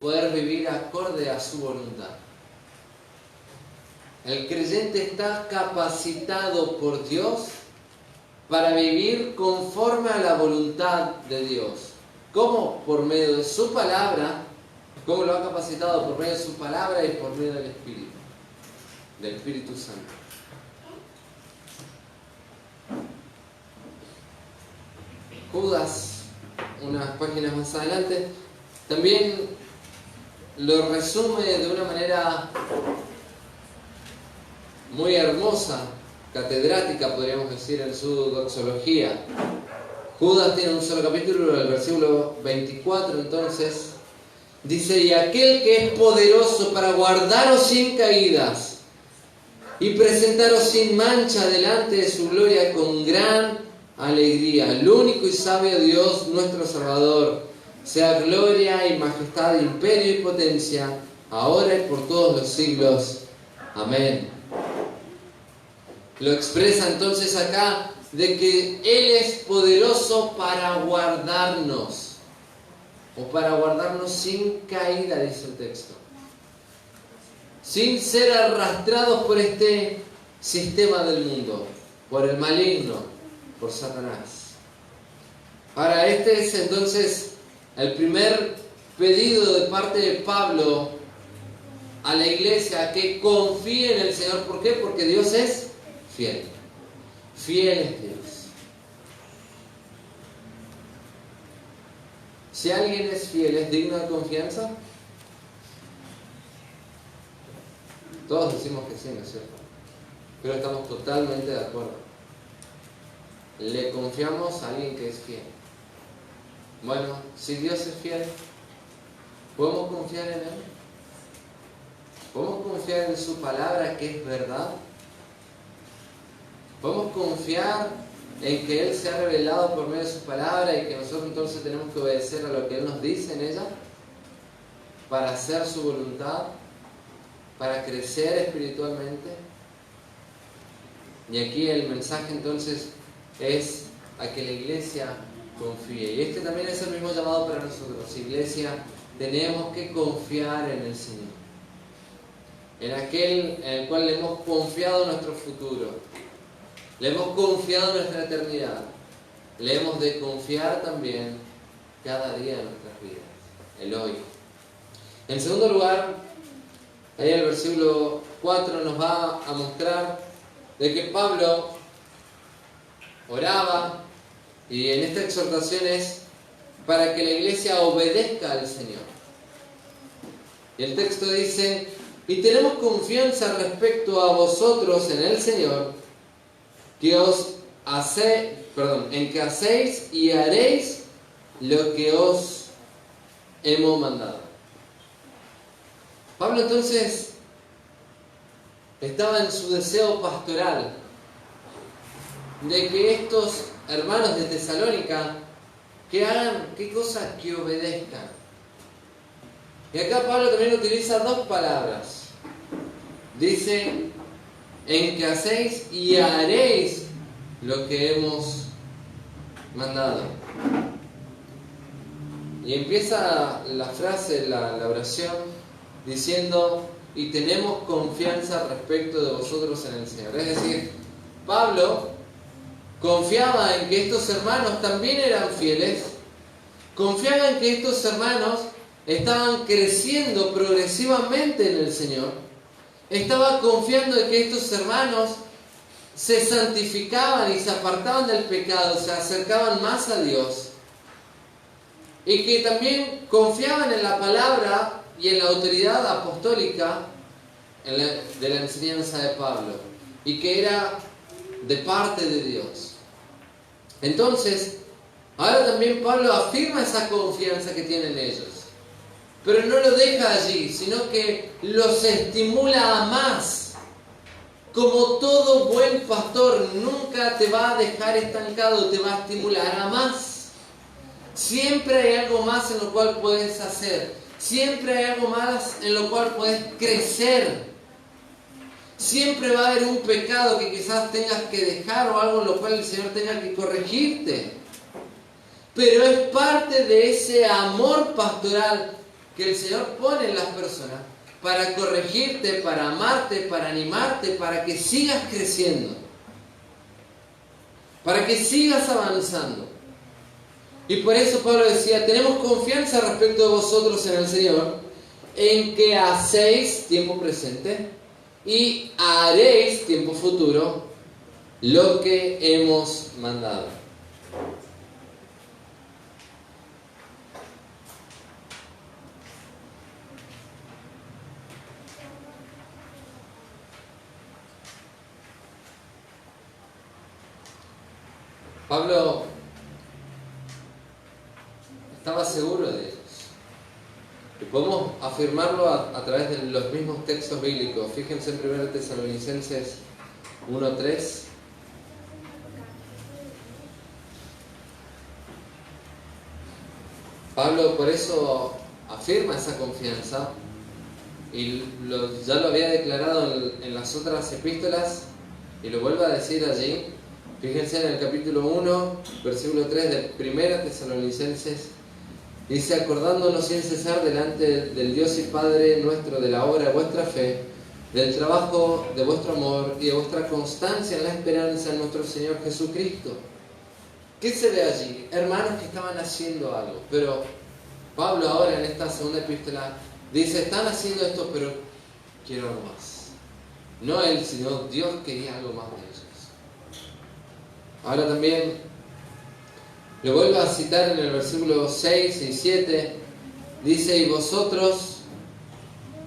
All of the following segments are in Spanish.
poder vivir acorde a su voluntad. El creyente está capacitado por Dios para vivir conforme a la voluntad de Dios. ¿Cómo? Por medio de su palabra. ¿Cómo lo ha capacitado? Por medio de su palabra y por medio del Espíritu Santo. Judas, unas páginas más adelante, también lo resume de una manera muy hermosa, catedrática, podríamos decir, en su doxología. Judas tiene un solo capítulo, el versículo 24, entonces, dice: y aquel que es poderoso para guardaros sin caídas y presentaros sin mancha delante de su gloria con gran alegría, el único y sabio Dios, nuestro Salvador, sea gloria y majestad, imperio y potencia, ahora y por todos los siglos. Amén. Lo expresa entonces acá de que Él es poderoso para guardarnos, o para guardarnos sin caída, dice el texto, sin ser arrastrados por este sistema del mundo, por el maligno, por Satanás. Ahora, este es entonces el primer pedido de parte de Pablo a la iglesia, que confíe en el Señor. ¿Por qué? Porque Dios es fiel. Fiel es Dios. Si alguien es fiel, ¿es digno de confianza? Todos decimos que sí, ¿no es cierto? Pero estamos totalmente de acuerdo. Le confiamos a alguien que es fiel. Bueno, si Dios es fiel, ¿podemos confiar en Él? ¿Podemos confiar en su palabra, que es verdad? ¿Podemos confiar en que Él se ha revelado por medio de su palabra y que nosotros entonces tenemos que obedecer a lo que Él nos dice en ella para hacer su voluntad, para crecer espiritualmente? Y aquí el mensaje entonces es a que la iglesia confíe. Y este también es el mismo llamado para nosotros. Iglesia, tenemos que confiar en el Señor, en aquel en el cual le hemos confiado nuestro futuro, le hemos confiado nuestra eternidad, le hemos de confiar también cada día de nuestras vidas, el hoy. En segundo lugar, ahí el versículo 4 nos va a mostrar de que Pablo oraba, y en esta exhortación es para que la iglesia obedezca al Señor. Y el texto dice: y tenemos confianza respecto a vosotros en el Señor, en que hacéis y haréis lo que os hemos mandado. Pablo entonces estaba en su deseo pastoral de que estos hermanos de Tesalónica, que hagan, ¿qué cosa? Que obedezcan. Y acá Pablo también utiliza dos palabras. Dice: en que hacéis y haréis lo que hemos mandado. Y empieza la frase, la oración, diciendo: y tenemos confianza respecto de vosotros en el Señor. Es decir, Pablo confiaba en que estos hermanos también eran fieles, confiaba en que estos hermanos estaban creciendo progresivamente en el Señor, estaba confiando en que estos hermanos se santificaban y se apartaban del pecado, se acercaban más a Dios, y que también confiaban en la palabra y en la autoridad apostólica de la enseñanza de Pablo, y que era de parte de Dios. Entonces, ahora también Pablo afirma esa confianza que tienen ellos, pero no lo deja allí, sino que los estimula a más. Como todo buen pastor, nunca te va a dejar estancado, te va a estimular a más. Siempre hay algo más en lo cual puedes hacer, siempre hay algo más en lo cual puedes crecer. Siempre va a haber un pecado que quizás tengas que dejar, o algo en lo cual el Señor tenga que corregirte. Pero es parte de ese amor pastoral que el Señor pone en las personas para corregirte, para amarte, para animarte, para que sigas creciendo, para que sigas avanzando. Y por eso Pablo decía, tenemos confianza respecto de vosotros en el Señor, en que hacéis, tiempo presente, y haréis, tiempo futuro, lo que hemos mandado. Pablo estaba seguro de ellos. Y podemos afirmarlo a través de los mismos textos bíblicos. Fíjense en 1 Tesalonicenses 1:3. Pablo por eso afirma esa confianza y ya lo había declarado en las otras epístolas y lo vuelve a decir allí. Fíjense en el capítulo 1, versículo 3 de 1 Tesalonicenses. Dice, acordándonos sin cesar delante del Dios y Padre nuestro de la obra de vuestra fe, del trabajo de vuestro amor y de vuestra constancia en la esperanza en nuestro Señor Jesucristo. ¿Qué se ve allí? Hermanos que estaban haciendo algo, pero Pablo ahora en esta segunda epístola dice, están haciendo esto, pero quiero algo más. No él, sino Dios quería algo más de ellos. Ahora también lo vuelvo a citar en el versículo 6 y 7. Dice, y vosotros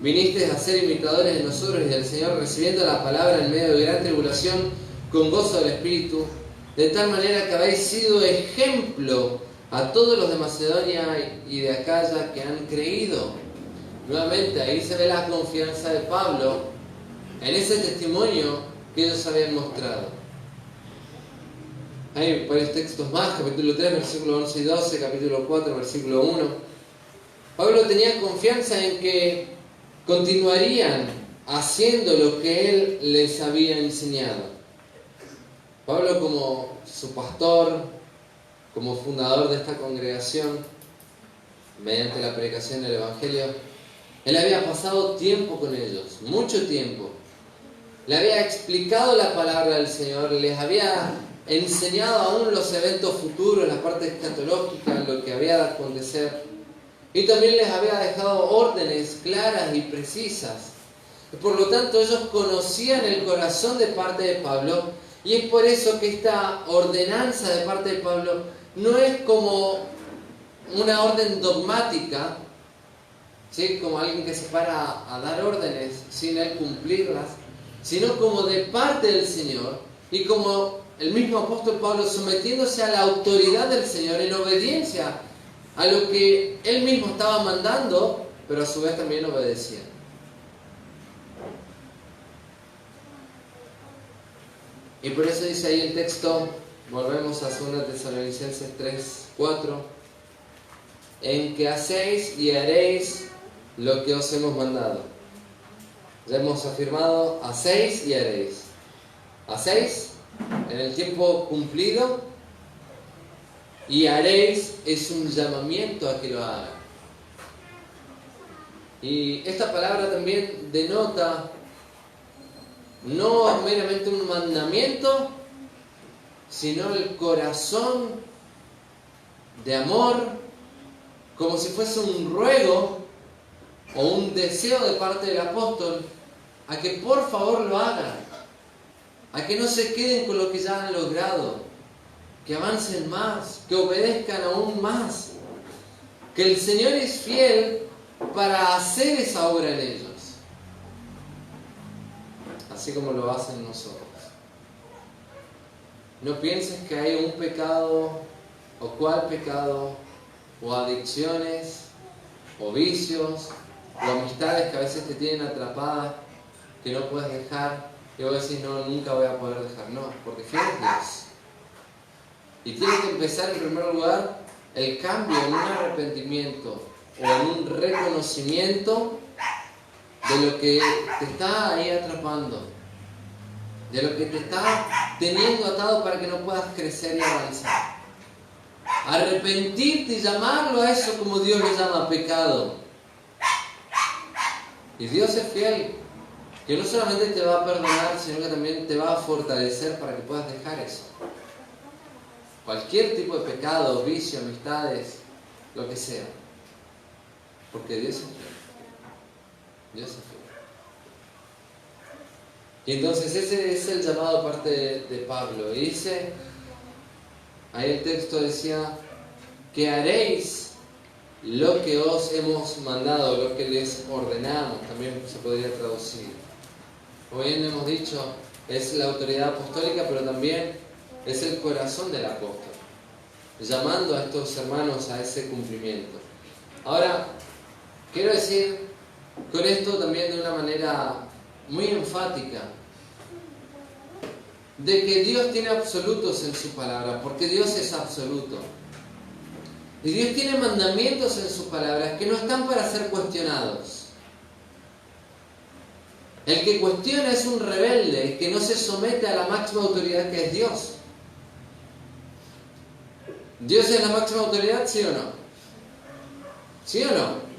vinisteis a ser imitadores de nosotros y del Señor, recibiendo la palabra en medio de gran tribulación, con gozo del Espíritu, de tal manera que habéis sido ejemplo a todos los de Macedonia y de Acaya que han creído. Nuevamente, ahí se ve la confianza de Pablo en ese testimonio que ellos habían mostrado. Hay varios textos más, capítulo 3, versículo 11 y 12, capítulo 4, versículo 1. Pablo tenía confianza en que continuarían haciendo lo que él les había enseñado. Pablo, como su pastor, como fundador de esta congregación, mediante la predicación del Evangelio, él había pasado tiempo con ellos, mucho tiempo. Le había explicado la palabra del Señor, les había enseñado aún los eventos futuros, la parte escatológica, lo que había de acontecer. Y también les había dejado órdenes claras y precisas. Y por lo tanto ellos conocían el corazón de parte de Pablo, y es por eso que esta ordenanza de parte de Pablo no es como una orden dogmática, ¿sí? Como alguien que se para a dar órdenes sin él cumplirlas, sino como de parte del Señor, y como el mismo apóstol Pablo sometiéndose a la autoridad del Señor en obediencia a lo que él mismo estaba mandando, pero a su vez también obedecía. Y por eso dice ahí el texto, volvemos a 2 Tesalonicenses 3:4, en que hacéis y haréis lo que os hemos mandado. Ya hemos afirmado, hacéis y haréis. Hacéis en el tiempo cumplido, y haréis es un llamamiento a que lo hagan. Y esta palabra también denota no meramente un mandamiento, sino el corazón de amor, como si fuese un ruego o un deseo de parte del apóstol a que por favor lo hagan, a que no se queden con lo que ya han logrado, que avancen más, que obedezcan aún más, que el Señor es fiel para hacer esa obra en ellos, así como lo hacen nosotros. No pienses que hay un pecado, o cual pecado, o adicciones, o vicios, o amistades que a veces te tienen atrapada, que no puedes dejar, y vos decís, no, nunca voy a poder dejar. No, porque fiel es Dios. Y tiene que empezar en primer lugar el cambio en un arrepentimiento o en un reconocimiento de lo que te está ahí atrapando, de lo que te está teniendo atado para que no puedas crecer y avanzar. Arrepentirte y llamarlo a eso como Dios lo llama pecado. Y Dios es fiel, que no solamente te va a perdonar, sino que también te va a fortalecer para que puedas dejar eso. Cualquier tipo de pecado, vicio, amistades, lo que sea. Porque Dios es fiel. Dios es fiel. Y entonces ese es el llamado parte de Pablo. Y dice, ahí el texto decía, que haréis lo que os hemos mandado, lo que les ordenamos, también se podría traducir. Como bien hemos dicho, es la autoridad apostólica, pero también es el corazón del apóstol, llamando a estos hermanos a ese cumplimiento. Ahora, quiero decir con esto también de una manera muy enfática, de que Dios tiene absolutos en su palabra, porque Dios es absoluto. Y Dios tiene mandamientos en sus palabras que no están para ser cuestionados. El que cuestiona es un rebelde que no se somete a la máxima autoridad que es Dios. ¿Dios es la máxima autoridad, sí o no? ¿Sí o no?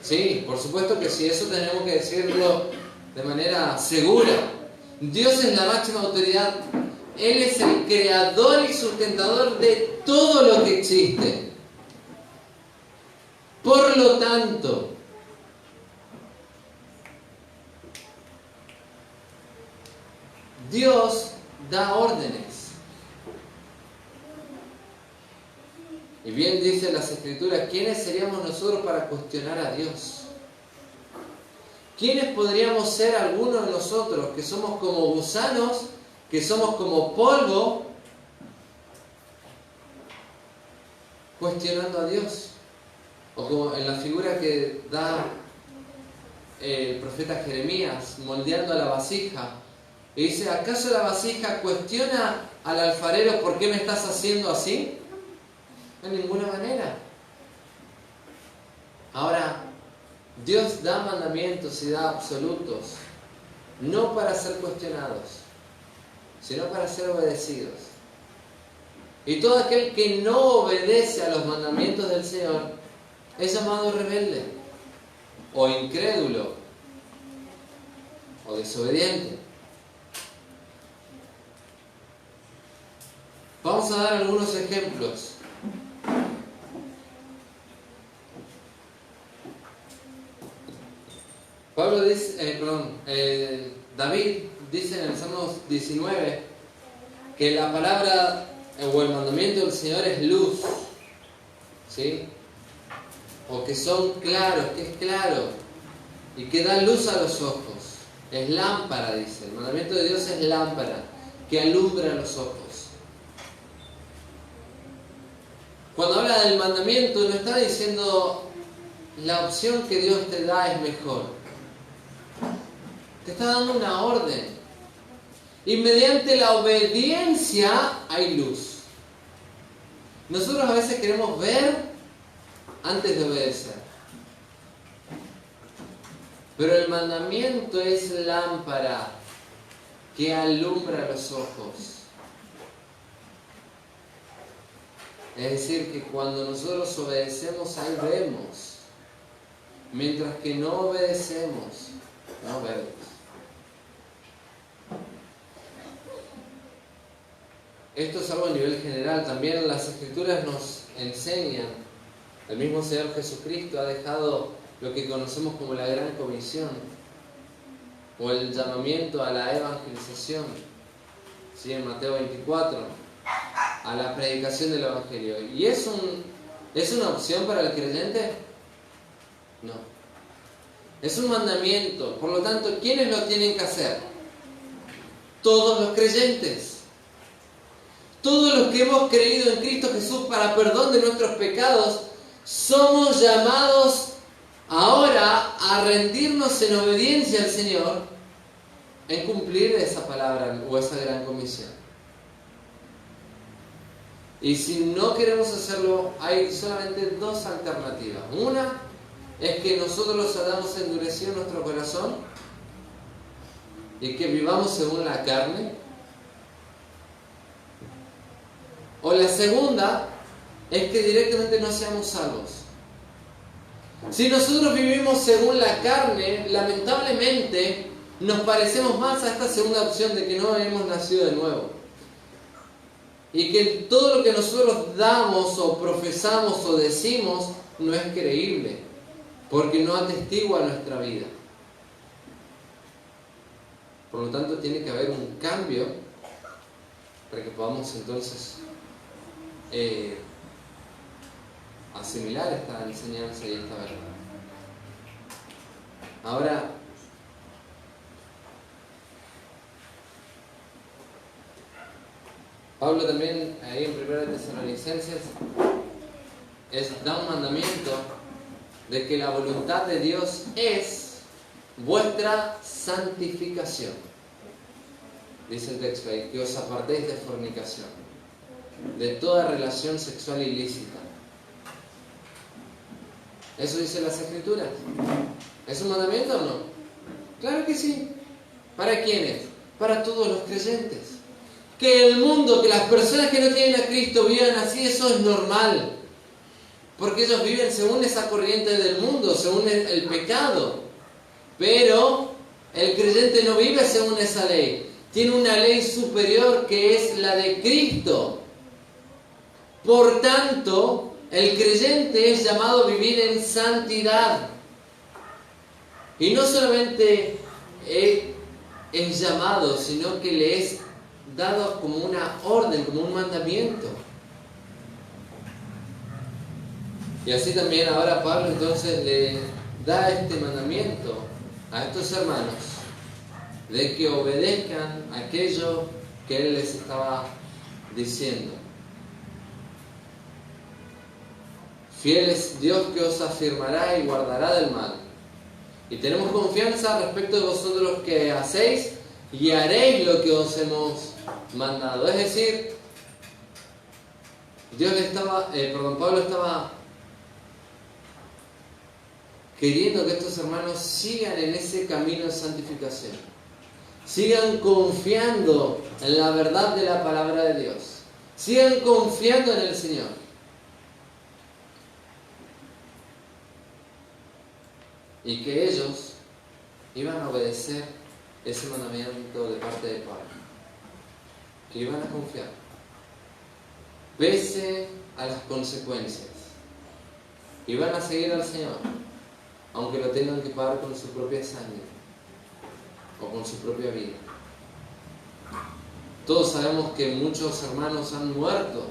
Sí, por supuesto que sí, eso tenemos que decirlo de manera segura. Dios es la máxima autoridad. Él es el creador y sustentador de todo lo que existe. Por lo tanto, Dios da órdenes. Y bien dice las Escrituras, ¿quiénes seríamos nosotros para cuestionar a Dios? ¿Quiénes podríamos ser algunos de nosotros que somos como gusanos, que somos como polvo, cuestionando a Dios? O como en la figura que da el profeta Jeremías, moldeando a la vasija. Y dice, ¿acaso la vasija cuestiona al alfarero por qué me estás haciendo así? De ninguna manera. Ahora, Dios da mandamientos y da absolutos, no para ser cuestionados, sino para ser obedecidos. Y todo aquel que no obedece a los mandamientos del Señor es llamado rebelde, o incrédulo, o desobediente. Vamos a dar algunos ejemplos. Pablo dice, David dice en el Salmo 19 que la palabra o el mandamiento del Señor es luz, ¿sí? O que son claros, que es claro y que da luz a los ojos. Es lámpara, dice. El mandamiento de Dios es lámpara que alumbra los ojos. Cuando habla del mandamiento no está diciendo la opción que Dios te da es mejor. Te está dando una orden. Y mediante la obediencia hay luz. Nosotros a veces queremos ver antes de obedecer. Pero el mandamiento es lámpara que alumbra los ojos. Es decir, que cuando nosotros obedecemos, ahí vemos. Mientras que no obedecemos, no vemos. Esto es algo a nivel general. También las Escrituras nos enseñan. El mismo Señor Jesucristo ha dejado lo que conocemos como la Gran Comisión, o el llamamiento a la evangelización, ¿sí? En Mateo 24, a la predicación del Evangelio. ¿Y es una opción para el creyente? No. Es un mandamiento. Por lo tanto, ¿quiénes lo tienen que hacer? Todos los creyentes. Todos los que hemos creído en Cristo Jesús para perdón de nuestros pecados, somos llamados ahora a rendirnos en obediencia al Señor, en cumplir esa palabra o esa gran comisión. Y si no queremos hacerlo, hay solamente dos alternativas. Una es que nosotros hayamos endurecido nuestro corazón y que vivamos según la carne. O la segunda es que directamente no seamos salvos. Si nosotros vivimos según la carne, lamentablemente nos parecemos más a esta segunda opción de que no hemos nacido de nuevo. Y que todo lo que nosotros damos o profesamos o decimos no es creíble, porque no atestigua nuestra vida. Por lo tanto, tiene que haber un cambio para que podamos entonces asimilar esta enseñanza y esta verdad. Ahora, Pablo también, ahí en 1 Tesalonicenses, da un mandamiento de que la voluntad de Dios es vuestra santificación. Dice el texto ahí, que os apartéis de fornicación, de toda relación sexual ilícita. ¿Eso dice las Escrituras? ¿Es un mandamiento o no? Claro que sí. ¿Para quiénes? Para todos los creyentes. Que el mundo, que las personas que no tienen a Cristo vivan así, eso es normal. Porque ellos viven según esa corriente del mundo, según el pecado. Pero el creyente no vive según esa ley. Tiene una ley superior que es la de Cristo. Por tanto, el creyente es llamado a vivir en santidad. Y no solamente es llamado, sino que le es dado como una orden, como un mandamiento. Y así también ahora Pablo entonces le da este mandamiento a estos hermanos de que obedezcan aquello que él les estaba diciendo. Fiel es Dios que os afirmará y guardará del mal. Y tenemos confianza respecto de vosotros que hacéis y haréis lo que os hemos mandado. Es decir, Pablo estaba queriendo que estos hermanos sigan en ese camino de santificación. Sigan confiando en la verdad de la palabra de Dios. Sigan confiando en el Señor. Y que ellos iban a obedecer ese mandamiento de parte de Pablo. Que iban a confiar. Pese a las consecuencias. Iban a seguir al Señor. Aunque lo tengan que pagar con su propia sangre. O con su propia vida. Todos sabemos que muchos hermanos han muerto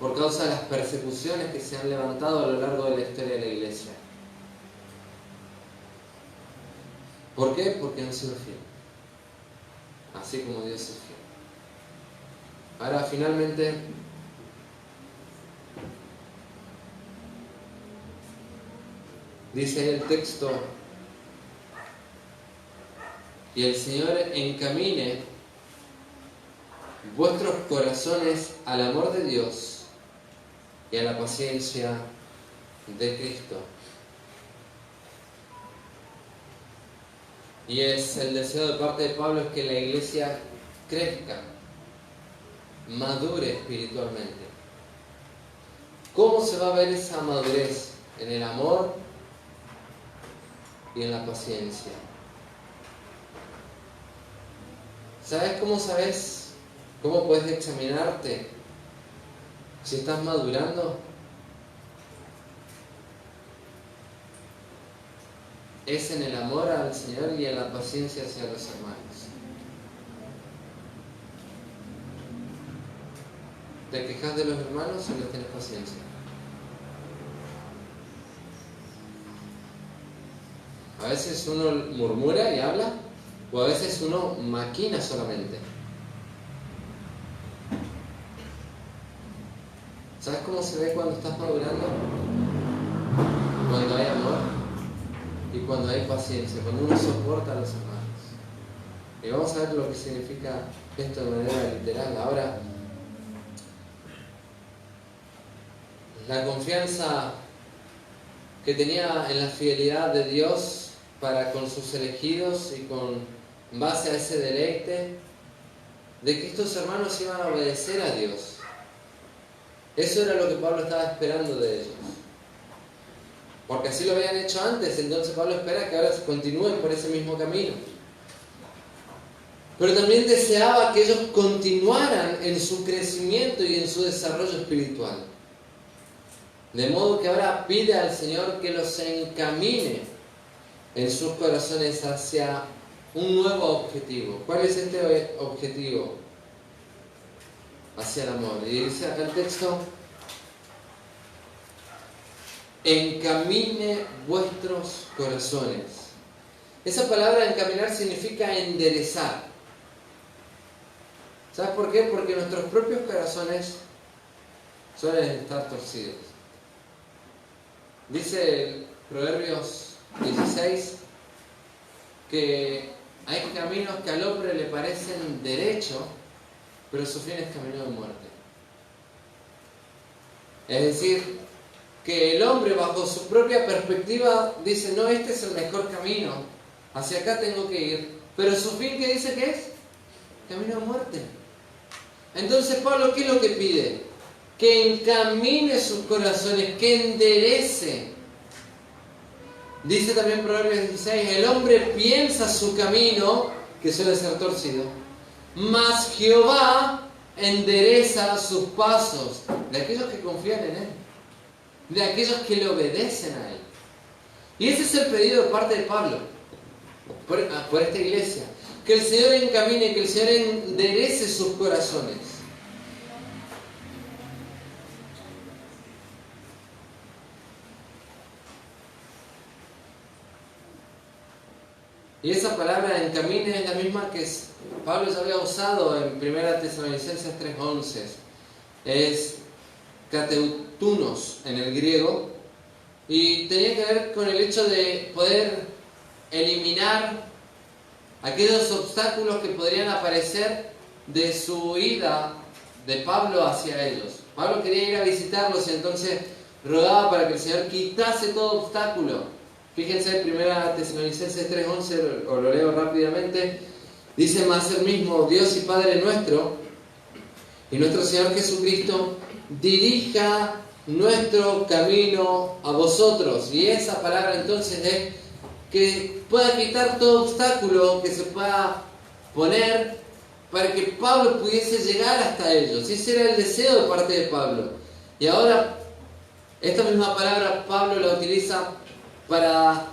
por causa de las persecuciones que se han levantado a lo largo de la historia de la iglesia. ¿Por qué? Porque han sido fieles. Así como Dios es fiel. Ahora, finalmente, dice el texto, y el Señor encamine vuestros corazones al amor de Dios y a la paciencia de Cristo. Y es el deseo de parte de Pablo es que la iglesia crezca, madure espiritualmente. ¿Cómo se va a ver esa madurez? En el amor y en la paciencia. ¿Sabes cómo sabes? ¿Cómo puedes examinarte si estás madurando? Es en el amor al Señor y en la paciencia hacia los hermanos. ¿Te quejas de los hermanos o no tienes paciencia? A veces uno murmura y habla, o a veces uno maquina solamente. ¿Sabes cómo se ve cuando estás madurando? Cuando hay amor y cuando hay paciencia, cuando uno soporta a los hermanos. Y vamos a ver lo que significa esto de manera literal. Ahora, la confianza que tenía en la fidelidad de Dios para con sus elegidos y con base a ese deleite de que estos hermanos iban a obedecer a Dios. Eso era lo que Pablo estaba esperando de ellos. porque así lo habían hecho antes, entonces Pablo espera que ahora continúen por ese mismo camino. Pero también deseaba que ellos continuaran en su crecimiento y en su desarrollo espiritual. De modo que ahora pide al Señor que los encamine en sus corazones hacia un nuevo objetivo. ¿Cuál es este objetivo? Hacia el amor. Y dice acá el texto: encamine vuestros corazones. Esa palabra encaminar significa enderezar. ¿Sabes por qué? Porque nuestros propios corazones suelen estar torcidos. Dice Proverbios 16 que hay caminos que al hombre le parecen derechos, pero su fin es camino de muerte. Es decir, que el hombre bajo su propia perspectiva dice: no, este es el mejor camino, hacia acá tengo que ir, pero su fin, ¿qué dice que es? Camino de muerte. Entonces Pablo, ¿qué es lo que pide? Que encamine sus corazones, que enderece. Dice también Proverbios 16, el hombre piensa su camino, que suele ser torcido, mas Jehová endereza sus pasos, de aquellos que confían en Él, de aquellos que le obedecen a Él. Y ese es el pedido de parte de Pablo, por esta iglesia, que el Señor encamine, que el Señor enderece sus corazones. Y esa palabra encamine es la misma que Pablo ya había usado en 1 Tesalonicenses 3:11. Es kateutunos en el griego, y tenía que ver con el hecho de poder eliminar aquellos obstáculos que podrían aparecer de su ida de Pablo hacia ellos. Pablo quería ir a visitarlos y entonces rogaba para que el Señor quitase todo obstáculo. Fíjense en 1 Tesalonicenses 3:11, os lo leo rápidamente. Dice: mas el mismo Dios y Padre nuestro y nuestro Señor Jesucristo dirija nuestro camino a vosotros. Y esa palabra entonces es que pueda quitar todo obstáculo que se pueda poner para que Pablo pudiese llegar hasta ellos. Ese era el deseo de parte de Pablo. Y ahora esta misma palabra Pablo la utiliza para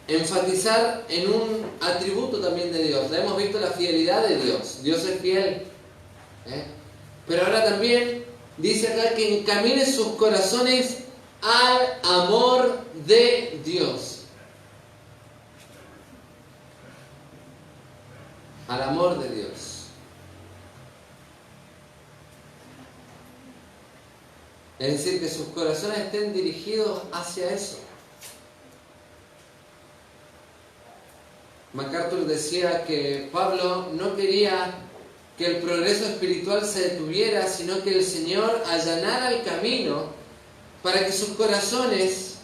enfatizar en un atributo también de Dios. Ya hemos visto la fidelidad de Dios. Dios es fiel. Pero ahora también dice acá que encamine sus corazones al amor de Dios. Al amor de Dios. Es decir, que sus corazones estén dirigidos hacia eso. MacArthur decía que Pablo no quería que el progreso espiritual se detuviera, sino que el Señor allanara el camino para que sus corazones,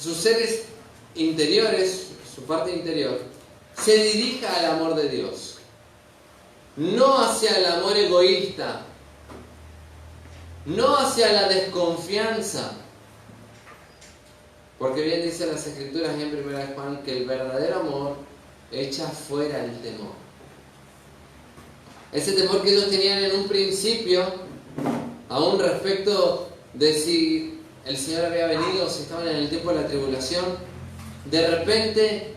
sus seres interiores, su parte interior, se dirija al amor de Dios. No hacia el amor egoísta, no hacia la desconfianza. Porque bien dicen las Escrituras en 1 Juan que el verdadero amor echa fuera el temor. Ese temor que ellos tenían en un principio, aún respecto de si el Señor había venido o si estaban en el tiempo de la tribulación, de repente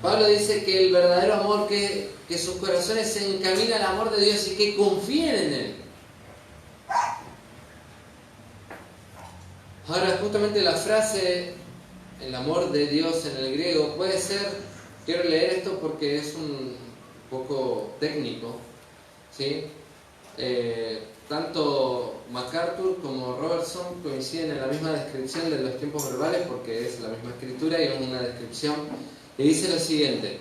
Pablo dice que el verdadero amor, que sus corazones se encaminan al amor de Dios y que confíen en Él. Ahora, justamente la frase, el amor de Dios en el griego, puede ser, quiero leer esto porque es un poco técnico, ¿sí? Tanto MacArthur como Robertson coinciden en la misma descripción de los tiempos verbales, porque es la misma escritura y es una descripción, y dice lo siguiente: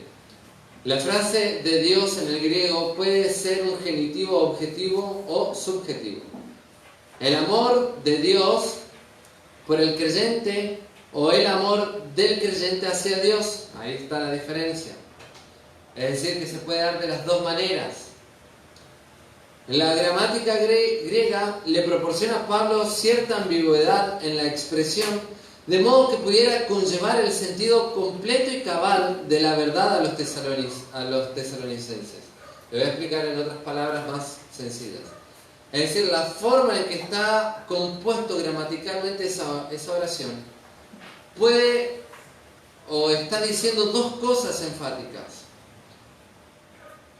la frase de Dios en el griego puede ser un genitivo objetivo o subjetivo. El amor de Dios por el creyente o el amor del creyente hacia Dios. Ahí está la diferencia. Es decir, que se puede dar de las dos maneras. La gramática griega le proporciona a Pablo cierta ambigüedad en la expresión, de modo que pudiera conllevar el sentido completo y cabal de la verdad a los tesalonicenses. Lo voy a explicar en otras palabras más sencillas. Es decir, la forma en que está compuesto gramaticalmente esa oración puede o está diciendo dos cosas enfáticas.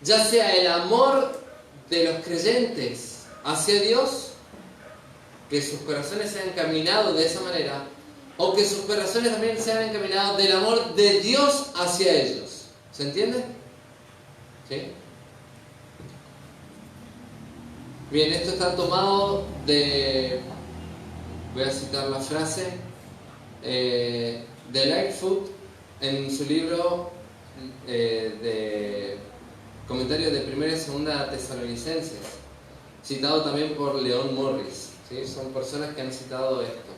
Ya sea el amor de los creyentes hacia Dios, que sus corazones se han encaminado de esa manera, o que sus corazones también se han encaminado del amor de Dios hacia ellos. ¿Se entiende? ¿Sí? Bien, esto está tomado de, voy a citar la frase, de Lightfoot en su libro de comentarios de 1 y 2 Tesalonicenses, citado también por Leon Morris. ¿Sí? Son personas que han citado esto.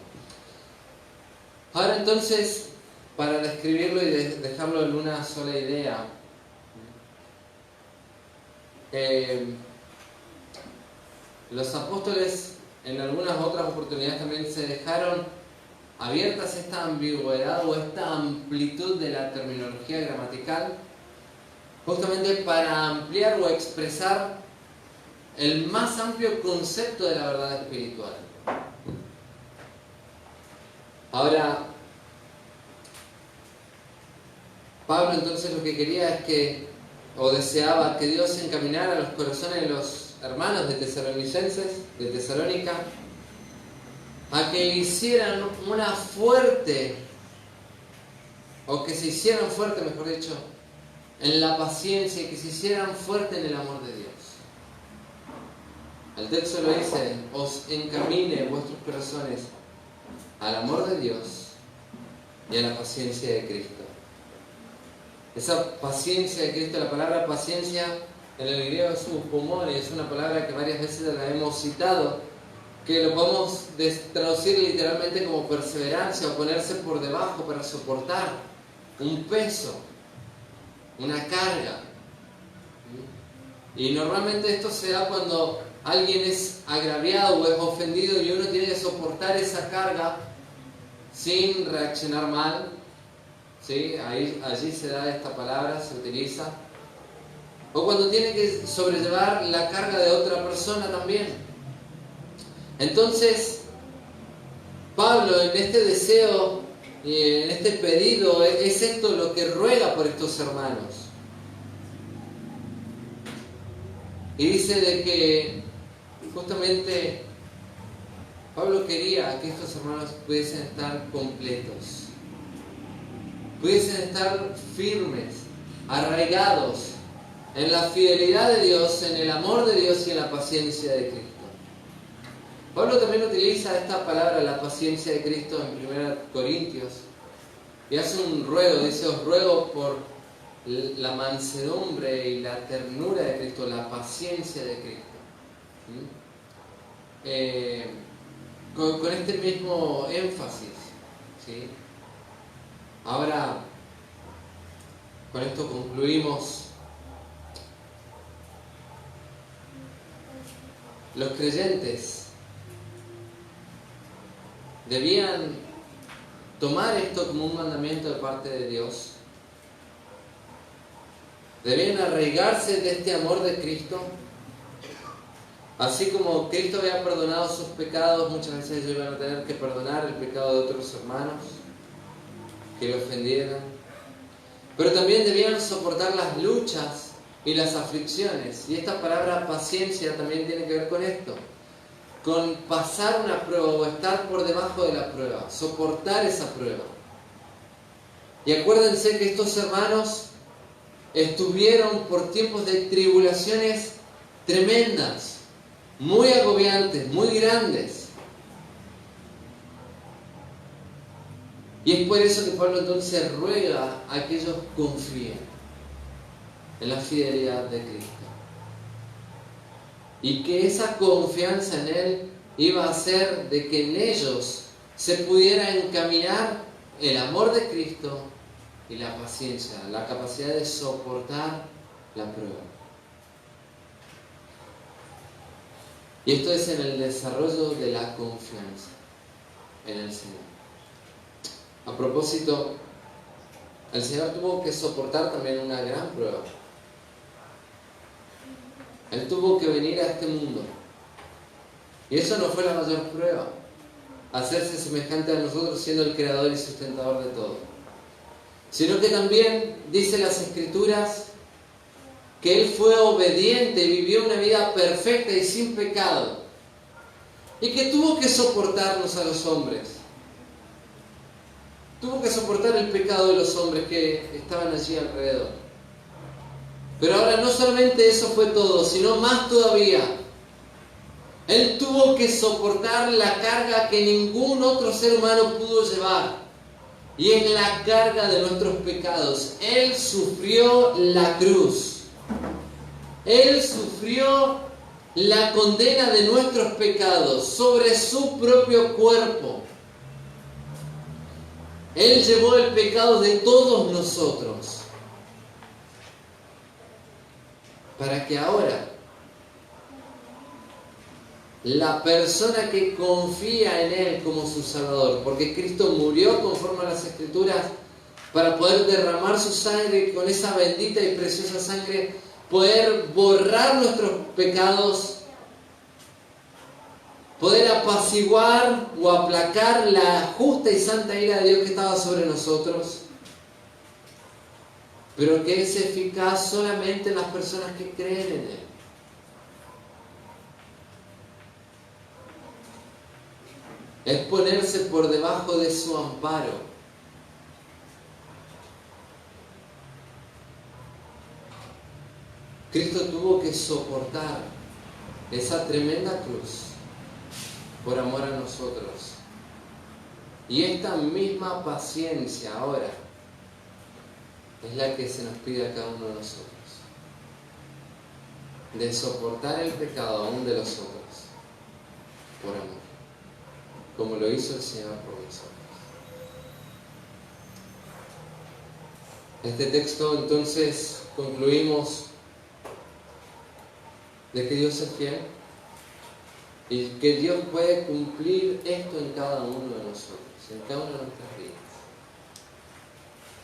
Ahora entonces, para describirlo y dejarlo en una sola idea, los apóstoles en algunas otras oportunidades también se dejaron abiertas esta ambigüedad o esta amplitud de la terminología gramatical, justamente para ampliar o expresar el más amplio concepto de la verdad espiritual. Ahora, Pablo entonces lo que quería es que, o deseaba que Dios encaminara los corazones de los hermanos de Tesalónica, a que hicieran una fuerte, o que se hicieran fuerte, mejor dicho, en la paciencia, y que se hicieran fuerte en el amor de Dios. El texto lo dice: os encamine vuestros corazones al amor de Dios y a la paciencia de Cristo. Esa paciencia de Cristo, la palabra paciencia en el griego es upomone, es una palabra que varias veces la hemos citado, que lo podemos traducir literalmente como perseverancia o ponerse por debajo para soportar un peso, una carga. Y normalmente esto se da cuando alguien es agraviado o es ofendido y uno tiene que soportar esa carga sin reaccionar mal. ¿Sí? Allí se da esta palabra, se utiliza. O cuando tiene que sobrellevar la carga de otra persona también. Entonces, Pablo en este deseo y en este pedido es esto lo que ruega por estos hermanos. Y dice de que justamente Pablo quería que estos hermanos pudiesen estar completos, pudiesen estar firmes, arraigados en la fidelidad de Dios, en el amor de Dios y en la paciencia de Cristo. Pablo también utiliza esta palabra, la paciencia de Cristo, en 1 Corintios, y hace un ruego, dice: os ruego por la mansedumbre y la ternura de Cristo, la paciencia de Cristo. Con este mismo énfasis. ¿Sí? Ahora, con esto concluimos. Los creyentes debían tomar esto como un mandamiento de parte de Dios. Debían arraigarse de este amor de Cristo. Así como Cristo había perdonado sus pecados, muchas veces ellos iban a tener que perdonar el pecado de otros hermanos que le ofendieran. Pero también debían soportar las luchas y las aflicciones. Y esta palabra paciencia también tiene que ver con esto, con pasar una prueba o estar por debajo de la prueba, soportar esa prueba. Y acuérdense que estos hermanos estuvieron por tiempos de tribulaciones tremendas, muy agobiantes, muy grandes. Y es por eso que Pablo entonces ruega a que ellos confíen en la fidelidad de Cristo. Y que esa confianza en Él iba a hacer de que en ellos se pudiera encaminar el amor de Cristo y la paciencia, la capacidad de soportar la prueba. Y esto es en el desarrollo de la confianza en el Señor. A propósito, el Señor tuvo que soportar también una gran prueba. Él tuvo que venir a este mundo. Y eso no fue la mayor prueba. Hacerse semejante a nosotros siendo el creador y sustentador de todo. Sino que también dice las Escrituras que Él fue obediente y vivió una vida perfecta y sin pecado. Y que tuvo que soportarnos a los hombres. Tuvo que soportar el pecado de los hombres que estaban allí alrededor. Pero ahora no solamente eso fue todo, sino más todavía. Él tuvo que soportar la carga que ningún otro ser humano pudo llevar. Y es la carga de nuestros pecados. Él sufrió la cruz. Él sufrió la condena de nuestros pecados sobre su propio cuerpo. Él llevó el pecado de todos nosotros. Para que ahora la persona que confía en Él como su Salvador, porque Cristo murió conforme a las Escrituras para poder derramar su sangre y con esa bendita y preciosa sangre poder borrar nuestros pecados, poder apaciguar o aplacar la justa y santa ira de Dios que estaba sobre nosotros, pero que es eficaz solamente en las personas que creen en Él. Es ponerse por debajo de su amparo. Cristo tuvo que soportar esa tremenda cruz por amor a nosotros. Y esta misma paciencia ahora es la que se nos pide a cada uno de nosotros. De soportar el pecado aún de los otros por amor, como lo hizo el Señor por nosotros. Este texto entonces concluimos de que Dios es fiel y que Dios puede cumplir esto en cada uno de nosotros, en cada una de nuestras vidas.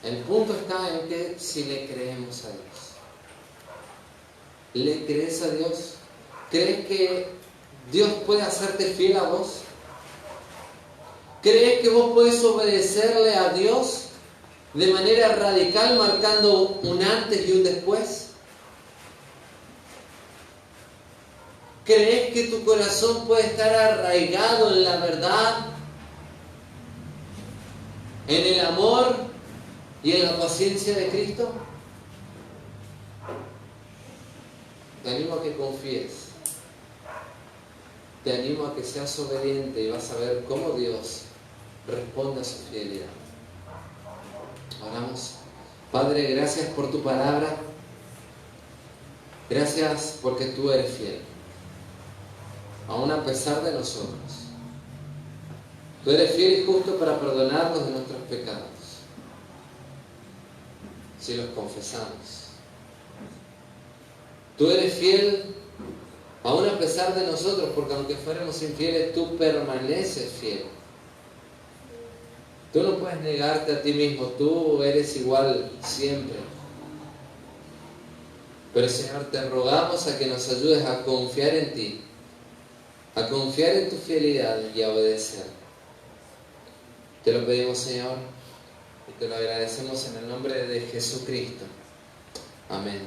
El punto está en que si le creemos a Dios. ¿Le crees a Dios? ¿Crees que Dios puede hacerte fiel a vos? ¿Crees que vos podés obedecerle a Dios de manera radical, marcando un antes y un después? ¿Crees que tu corazón puede estar arraigado en la verdad, en el amor y en la paciencia de Cristo? Te animo a que confíes. Te animo a que seas obediente y vas a ver cómo Dios responde a su fidelidad. Oramos. Padre, gracias por tu palabra. Gracias porque tú eres fiel. Aún a pesar de nosotros. Tú eres fiel y justo para perdonarnos de nuestros pecados, si los confesamos. Tú eres fiel aún a pesar de nosotros, porque aunque fuéramos infieles, tú permaneces fiel. Tú no puedes negarte a ti mismo, tú eres igual siempre. Pero Señor, te rogamos a que nos ayudes a confiar en ti, a confiar en tu fidelidad y a obedecer. Te lo pedimos, Señor, y te lo agradecemos en el nombre de Jesucristo. Amén.